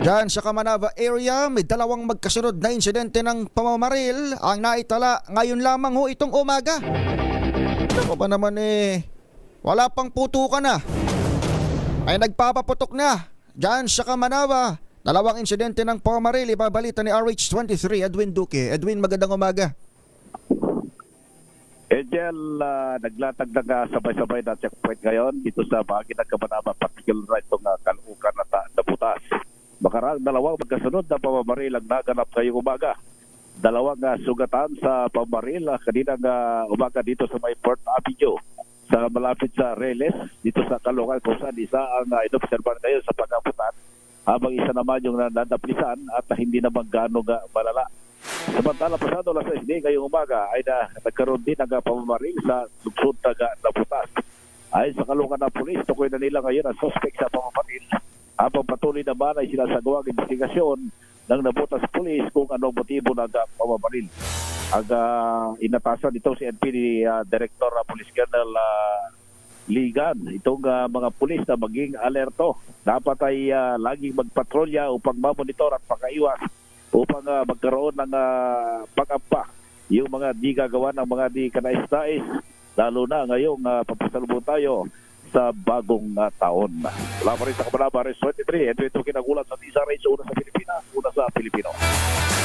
Diyan sa Kamanava area, may dalawang magkasunod na insidente ng pamamaril ang naitala ngayon lamang ho itong umaga. Ako ba naman wala pang putukan na. Ay nagpapaputok na. Diyan sa Kamanava, dalawang insidente ng pamamaril, ibabalita ni RH23 Edwin Duque. Edwin, magandang umaga. Angel, naglatag na sabay-sabay na checkpoint ngayon dito sa bahagi ng Kamanava, particular itong kalukan na butas. Makarang dalawang magkasunod na pamamaril ang naganap ngayong umaga. Dalawang sugatan sa pamamaril kaninang umaga dito sa may Port Avenue sa malapit sa Reles dito sa Caloocan, kung saan isa ang inobserban ngayon sa pag-abutan habang isa naman yung nadaplisan at hindi naman gaano malala. Samantala pasado alas 6 ngayong umaga ay nagkaroon din ng pamamaril sa lugsod na butas. Ayon sa Caloocan na pulis, tukoy na nila ngayon ang suspect sa pamamaril. Habang patuloy naman ay sinasagawang investigasyon ng nabutas pulis kung anong motibo ng pamamaril. Ang inatasan ito si NPD Director Police Colonel Ligan, itong mga pulis na maging alerto. Dapat ay laging magpatrolya upang mamonitor at pakaiwas upang magkaroon ng pag-ampa yung mga di gagawa ng mga di kanais-nais, lalo na ngayong papasalubong tayo sa bagong taon. Wala pa rin sa Kamanava, RH23, ito kinagulat sa Tisa Race, una sa Pilipinas, una sa Pilipino.